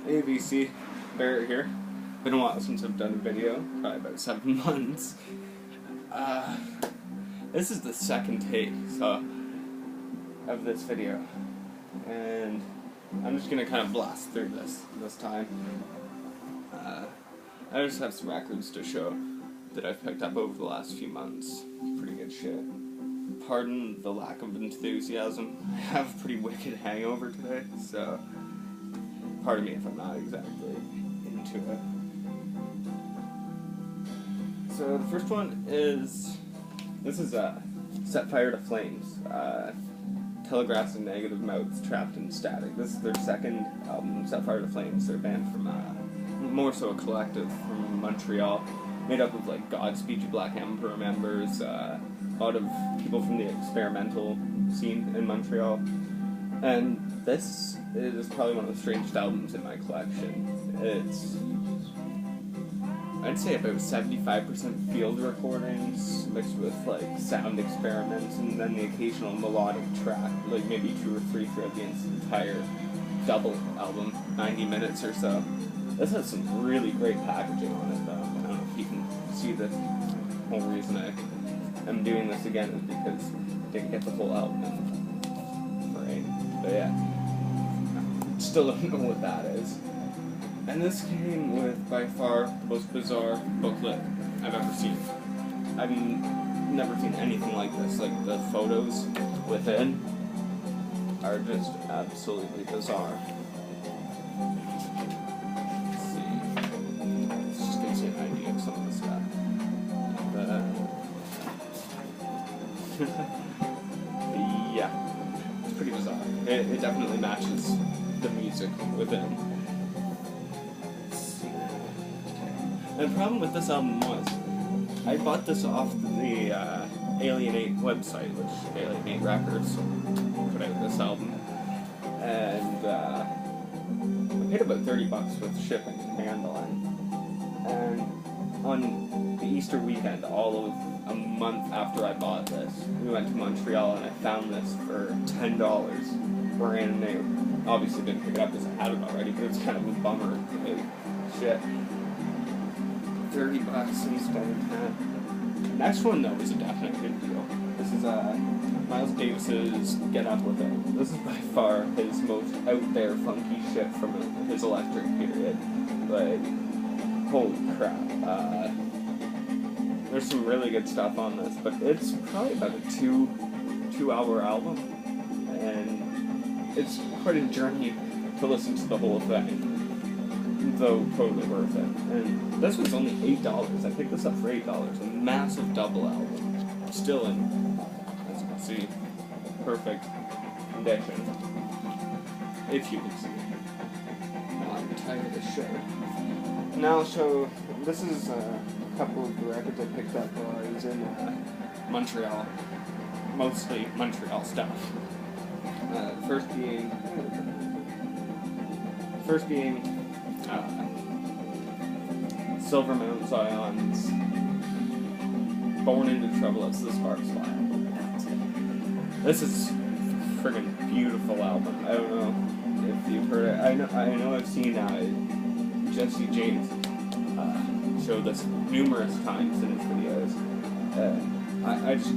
ABC, Barrett here. Been a while since I've done a video, probably about 7 months. This is the second take of this video, and I'm just gonna kind of blast through this time. I just have some records to show that I've picked up over the last few months. Pretty good shit. Pardon the lack of enthusiasm. I have a pretty wicked hangover today, so pardon me if I'm not exactly into it. So the first one is, this is Set Fire to Flames. Telegraphs and Negative Mouths Trapped in Static. This is their second album, Set Fire to Flames. They're a band from, more so a collective from Montreal, made up of like Godspeed You Black Emperor members, a lot of people from the experimental scene in Montreal. And this is probably one of the strangest albums in my collection. It's, I'd say about 75% field recordings mixed with like sound experiments and then the occasional melodic track, like maybe 2 or 3 throughout the entire double album, 90 minutes or so. This has some really great packaging on it though. I don't know if you can see the whole reason I am doing this again is because I didn't get the whole album right. But yeah, still don't know what that is. And this came with, by far, the most bizarre booklet I've ever seen. I've never seen anything like this. Like, the photos within are just absolutely bizarre. Let's see. Let's just get you an idea of some of the stuff. Yeah, it's pretty bizarre. It definitely matches the music within. And the problem with this album was, I bought this off the Alienate website, which Alienate Records put out this album, and I paid about $30 with shipping and handling. And on the Easter weekend, all of a month after I bought this, we went to Montreal and I found this for $10, brand new. Obviously didn't pick it up because I had it already, but it's kind of a bummer. Shit. $30 instead of 10. Next one though is a definite good deal. This is Miles Davis's Get Up With It. This is by far his most out there funky shit from his electric period. Like, holy crap. There's some really good stuff on this, but it's probably about a two-hour album, and it's quite a journey to listen to the whole thing. Though totally worth it. And this was only $8. I picked this up for $8. A massive double album. Still in, as you can see, perfect condition. If you can see. Now I'm tired of this shit. Now I'll show, this is a couple of the records I picked up while I was in Montreal. Mostly Montreal stuff. First being Silver Mountain Zion's Born Into Trouble. It's the Sparks album. This is a friggin' beautiful album. I don't know if you've heard it. I know I've seen Jesse James show this numerous times in his videos. I just,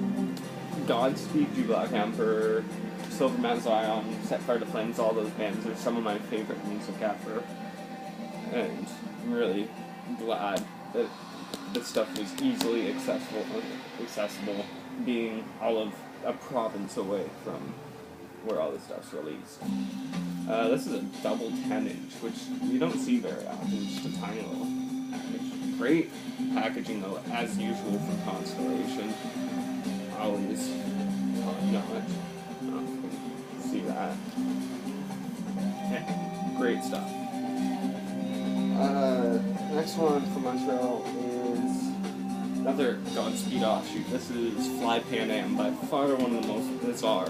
Godspeed You Black Emperor, Silver Mountain Zion, Set Fire to Flames, all those bands are some of my favorite music ever. And I'm really glad that this stuff was easily accessible, being all of a province away from where all this stuff's released. This is a double 10-inch, which you don't see very often. It's just a tiny little package. Great packaging though, as usual from Constellation. Always top-notch. See that? Yeah, great stuff. Next one from Montreal is another Godspeed offshoot. This is Fly Pan Am, by far one of the most bizarre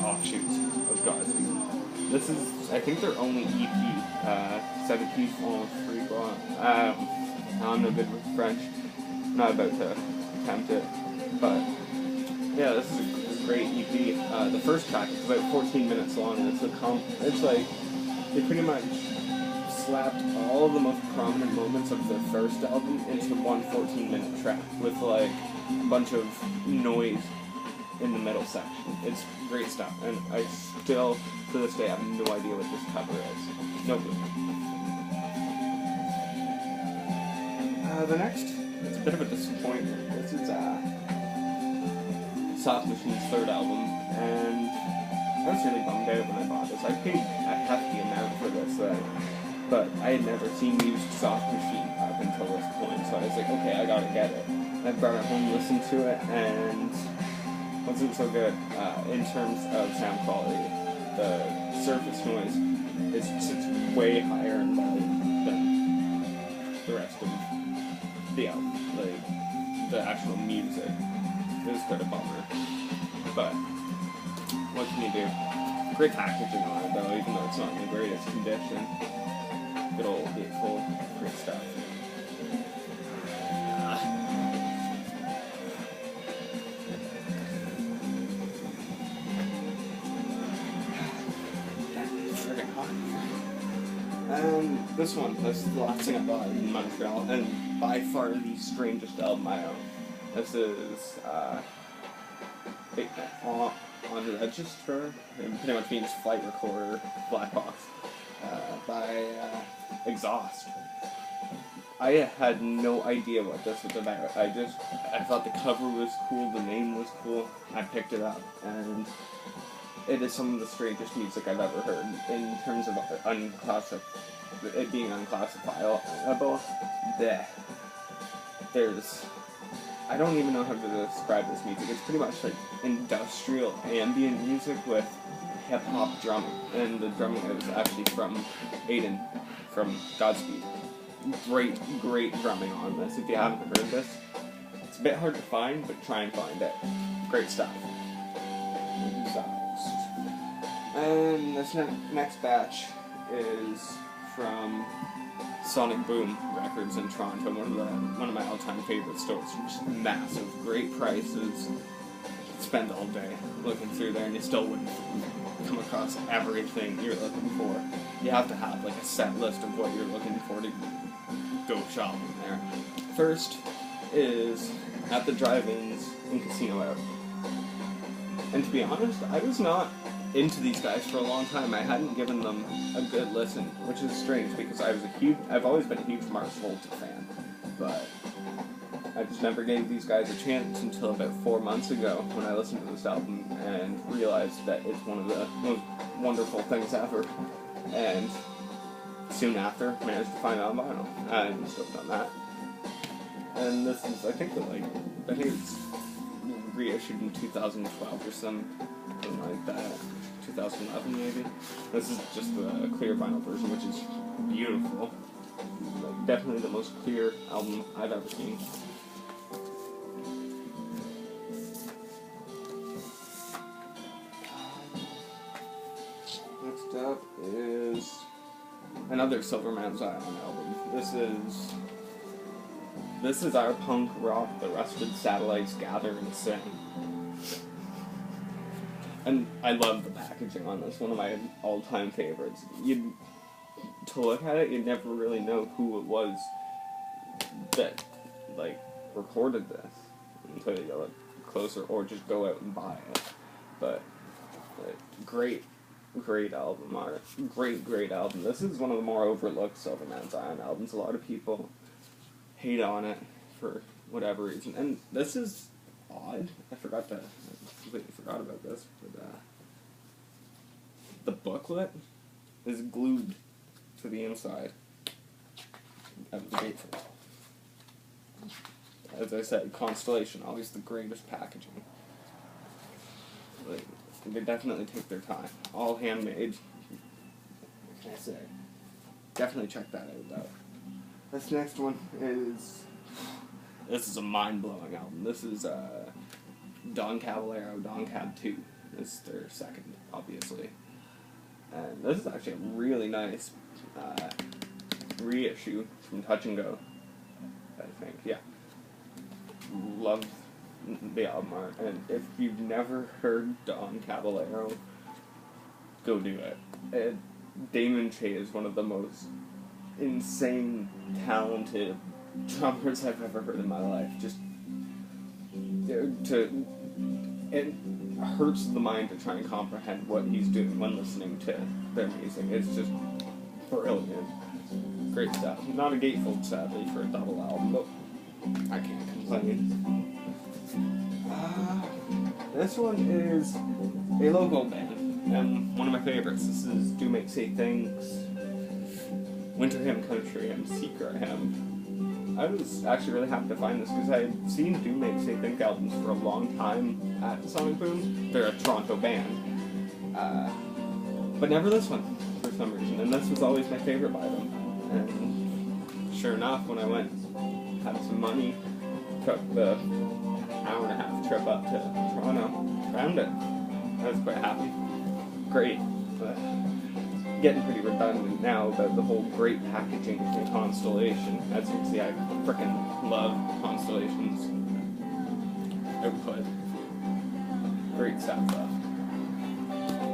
offshoots of Godspeed. This is, I think, their only EP, 7 piece on 3 block. I'm no good with French. I'm not about to attempt it, but yeah, this is a great EP. The first track is about 14 minutes long, and it's like they pretty much slapped all of the most prominent moments of their first album into one 14-minute track with like a bunch of noise in the middle section. It's great stuff, and I still, to this day, have no idea what this cover is. No clue. The next, it's a bit of a disappointment. This is Soft Machine's third album, and I was really bummed out when I bought this. I paid a hefty amount for this, but I had never seen used Soft Machine up until this point, so I was like, okay, I gotta get it. I brought it home, listened to it, and wasn't so good in terms of sound quality. The surface noise is sits way higher in volume than the rest of the album. Like, the actual music is quite a bummer. But what can you do? Great packaging on it though, even though it's not in the greatest condition. Good old beautiful, great stuff. And this one, this is the last thing I bought in Montreal, and by far the strangest album I own. This is on Register. It pretty much means Flight Recorder, Black Box, by Exhaust. I had no idea what this was about. I thought the cover was cool, the name was cool. I picked it up, and it is some of the strangest music I've ever heard in terms of it being unclassifiable. I don't even know how to describe this music. It's pretty much like industrial ambient music with hip-hop drumming. And the drumming is actually from Aiden, from Godspeed. Great drumming on this. If you haven't heard this, it's a bit hard to find, but try and find it. Great stuff. And this next batch is from Sonic Boom Records in Toronto, one of my all-time favorite stores. Just massive, great prices. Spend all day looking through there, and you still wouldn't come across everything you're looking for. You have to have like a set list of what you're looking for to go shopping there. First is at the drive-ins in Casino Out. And to be honest, I was not into these guys for a long time. I hadn't given them a good listen, which is strange because I've always been a huge Mars Volta fan, but I just never gave these guys a chance until about 4 months ago when I listened to this album and realized that it's one of the most wonderful things ever. And soon after, managed to find it on vinyl. I'm stoked on that. And this is, I think it's reissued in 2012 or something like that. 2011 maybe. This is just the clear vinyl version, which is beautiful. Like, definitely the most clear album I've ever seen. Next up is another Silverman Zion album. This is our punk rock, the Rusted Satellites Gather and Sing. And I love the packaging on this, one of my all-time favorites. To look at it, you'd never really know who it was that, like, recorded this until you go closer or just go out and buy it. But, great album art. Great album. This is one of the more overlooked Silverman Zion albums. A lot of people hate on it for whatever reason. And this is odd. I completely forgot about this. But, the booklet is glued to the inside of the gatefold. As I said, Constellation, always the greatest packaging. Like, they definitely take their time. All handmade. What can I say? Definitely check that out, though. This next one is a mind-blowing album. This is Don Caballero, Don Cab 2. This is their second, obviously. And this is actually a really nice reissue from Touch and Go, I think. Yeah. Love the album art. And if you've never heard Don Caballero, go do it. Damon Che is one of the most insane, talented drummers I've ever heard in my life. Just it hurts the mind to try and comprehend what he's doing when listening to their music. It's just brilliant. Great stuff. Not a gatefold, sadly, for a double album, but I can't complain. This one is a local band, and one of my favorites. This is Do Make Say Things, Winter Hymn Country, and Secret Hymn. I was actually really happy to find this because I had seen Do Make Say Think albums for a long time at Sonic Boom. They're a Toronto band, but never this one for some reason, and this was always my favorite by them. And sure enough, when I went, had some money, took the hour-and-a-half trip up to Toronto, found it. I was quite happy. Great. Getting pretty redundant now about the whole great packaging from Constellation. As you can see, I frickin' love Constellation's output. Great stuff, though.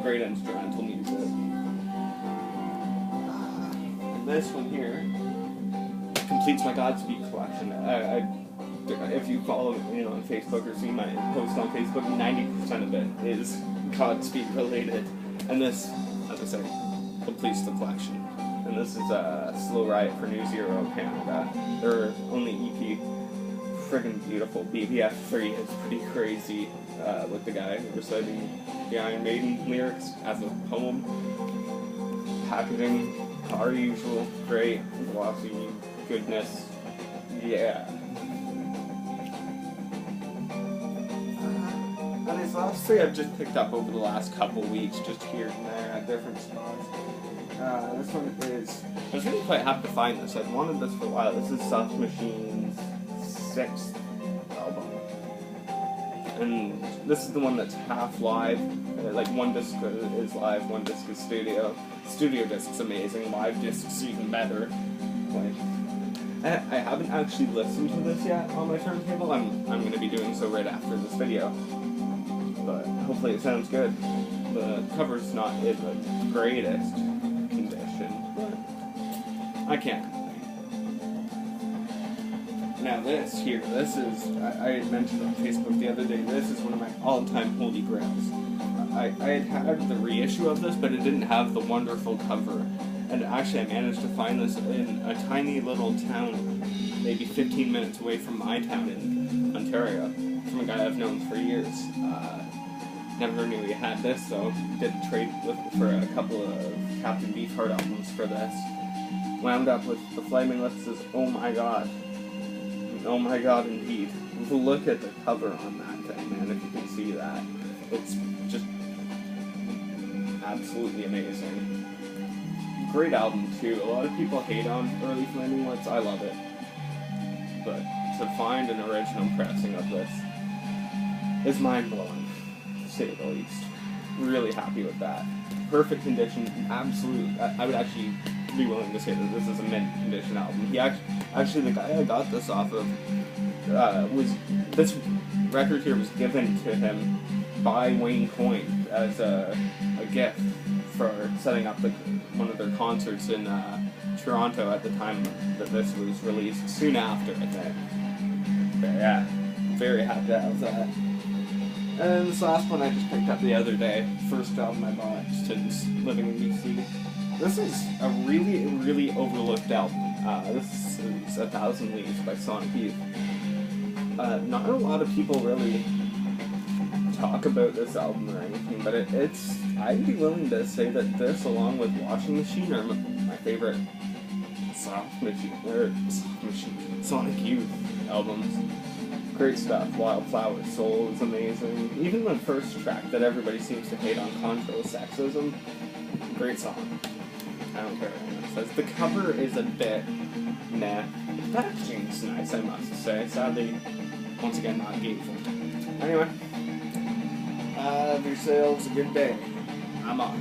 Great instrumental music. And this one here completes my Godspeed collection. If you follow me on Facebook or see my post on Facebook, 90% of it is Godspeed related. And this, as I say, completes the collection. And this is Slow Riot for New Zero Canada. Their only EP, friggin' beautiful. BBF3 is pretty crazy with the guy reciting the Iron Maiden lyrics as a poem. Packaging, our usual, great, glossy goodness. Yeah. And it's honestly I've just picked up over the last couple weeks, just here and there at different spots. This one is, I was really quite happy to find this. I've wanted this for a while. This is Soft Machine's 6th album. And this is the one that's half live. Like one disc is live, one disc is studio. Studio disc's amazing, live disc's even better. Like, I haven't actually listened to this yet on my turntable. I'm going to be doing so right after this video. But hopefully it sounds good. The cover's not in the greatest condition, but I can't complain. Now this is, I had mentioned on Facebook the other day, this is one of my all-time holy grails. I had had the reissue of this, but it didn't have the wonderful cover. And actually I managed to find this in a tiny little town, maybe 15 minutes away from my town in Ontario, from a guy I've known for years. Never knew he had this, so did a trade for a couple of Captain Beefheart albums for this. Wound up with the Flaming Lips is oh my god. Oh my god indeed. Look at the cover on that thing, man, if you can see that. It's just absolutely amazing. Great album too. A lot of people hate on early Flaming Lips, I love it. But to find an original pressing of this is mind-blowing. Say the least. Really happy with that. Perfect condition, absolute. I would actually be willing to say that this is a mint condition album. He actually the guy I got this off of this record here was given to him by Wayne Coyne as a gift for setting up one of their concerts in Toronto at the time that this was released. Soon after, I think. But yeah, very happy to have that. And this last one I just picked up the other day. First album I bought since living in BC. This is a really, really overlooked album. This is 1,000 Leaves by Sonic Youth. Not a lot of people really talk about this album or anything, but it's. I'd be willing to say that this, along with Washing Machine, are my favorite Sonic Youth albums. Great stuff. Wildflower Soul is amazing. Even the first track that everybody seems to hate on, Contra Sexism, great song. I don't care what anyone says. The cover is a bit meh. The packaging's nice, I must say. Sadly, once again, not gatefold. Anyway, have yourselves a good day. I'm off.